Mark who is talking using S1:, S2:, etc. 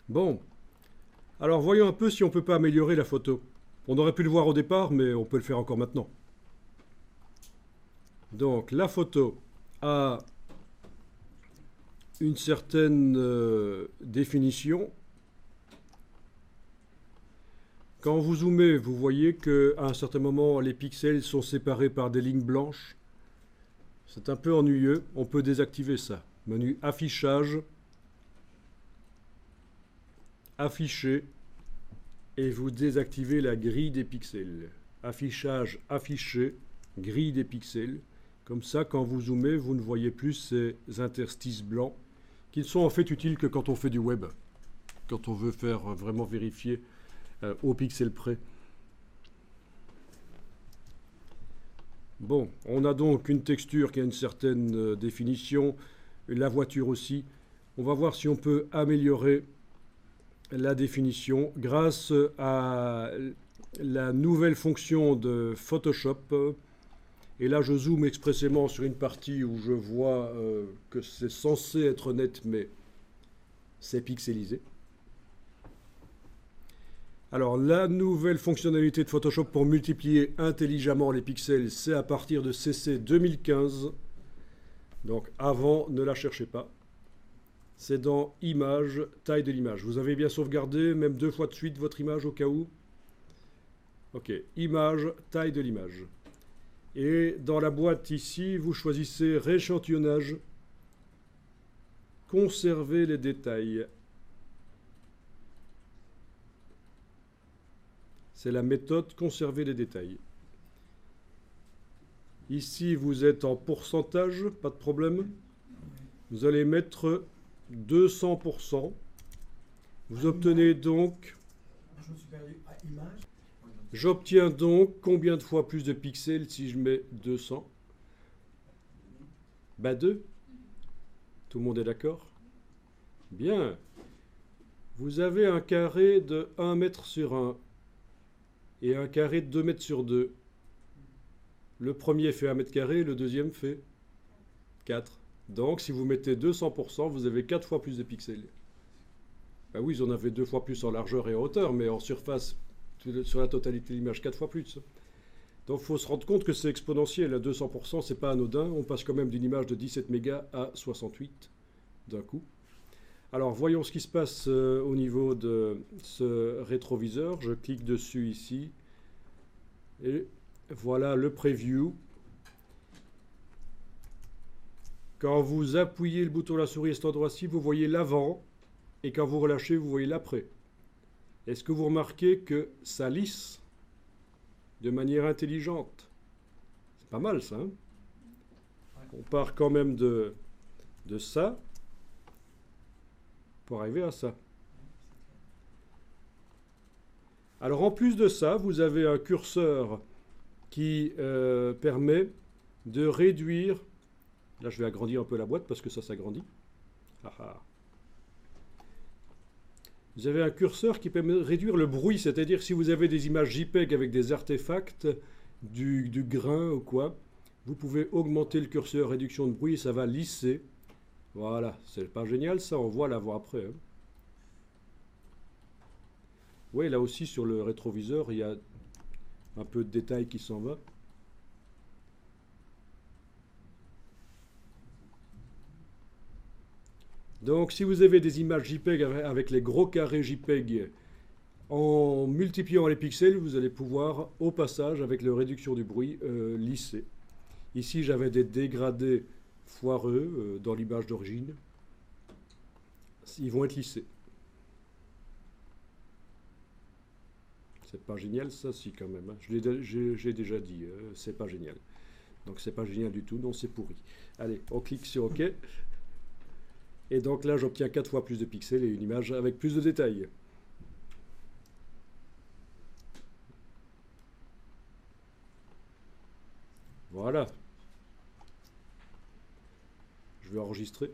S1: Bon, alors voyons un peu si on ne peut pas améliorer la photo. On aurait pu le voir au départ, mais on peut le faire encore maintenant. Donc la photo a une certaine définition. Quand vous zoomez, vous voyez qu'à un certain moment, les pixels sont séparés par des lignes blanches. C'est un peu ennuyeux. On peut désactiver ça. Menu affichage, afficher, et vous désactivez la grille des pixels. Affichage, afficher, grille des pixels. Comme ça, quand vous zoomez, vous ne voyez plus ces interstices blancs qui ne sont en fait utiles que quand on fait du web, quand on veut faire vraiment vérifier au pixel près. Bon, on a donc une texture qui a une certaine définition, la voiture aussi. On va voir si on peut améliorer la définition grâce à la nouvelle fonction de Photoshop. Et là, je zoome expressément sur une partie où je vois que c'est censé être net, mais c'est pixelisé. Alors, la nouvelle fonctionnalité de Photoshop pour multiplier intelligemment les pixels, c'est à partir de CC 2015. Donc, avant, ne la cherchez pas. C'est dans Image, taille de l'image. Vous avez bien sauvegardé, même 2 fois de suite, votre image au cas où? Ok, Image, taille de l'image. Et dans la boîte ici, vous choisissez Rééchantillonnage, Conserver les détails. C'est la méthode Conserver les détails. Ici, vous êtes en pourcentage, pas de problème. Vous allez mettre 200%. Vous obtenez donc...
S2: Je me suis perdu à image.
S1: J'obtiens donc combien de fois plus de pixels si je mets 200? Ben 2. Tout le monde est d'accord? Bien. Vous avez un carré de 1 mètre sur 1 et un carré de 2 mètres sur 2. Le premier fait 1 mètre carré, le deuxième fait 4. Donc si vous mettez 200%, vous avez 4 fois plus de pixels. Ben oui, vous en avez 2 fois plus en largeur et en hauteur, mais en surface, sur la totalité de l'image, 4 fois plus. Donc il faut se rendre compte que c'est exponentiel. À 200%, c'est pas anodin. On passe quand même d'une image de 17 mégas à 68 d'un coup. Alors voyons ce qui se passe au niveau de ce rétroviseur. Je clique dessus ici. Et voilà le preview. Quand vous appuyez le bouton de la souris à cet endroit-ci, vous voyez l'avant. Et quand vous relâchez, vous voyez l'après. Est-ce que vous remarquez que ça lisse de manière intelligente? C'est pas mal ça. Hein? On part quand même de ça pour arriver à ça. Alors en plus de ça, vous avez un curseur qui permet de réduire... Là, je vais agrandir un peu la boîte parce que ça s'agrandit. Vous avez un curseur qui permet de réduire le bruit, c'est-à-dire si vous avez des images JPEG avec des artefacts, du grain ou quoi, vous pouvez augmenter le curseur réduction de bruit et ça va lisser. Voilà, c'est pas génial ça, on voit l'avant-après. Hein. Oui, là aussi sur le rétroviseur, il y a un peu de détail qui s'en va. Donc si vous avez des images JPEG avec les gros carrés JPEG, en multipliant les pixels, vous allez pouvoir, au passage, avec la réduction du bruit, lisser. Ici, j'avais des dégradés foireux dans l'image d'origine. Ils vont être lissés. C'est pas génial, ça, si, quand même. Hein. J'ai déjà dit, c'est pas génial. Donc, c'est pas génial du tout, non, c'est pourri. Allez, on clique sur OK. Et donc là, j'obtiens 4 fois plus de pixels et une image avec plus de détails. Voilà. Je vais enregistrer.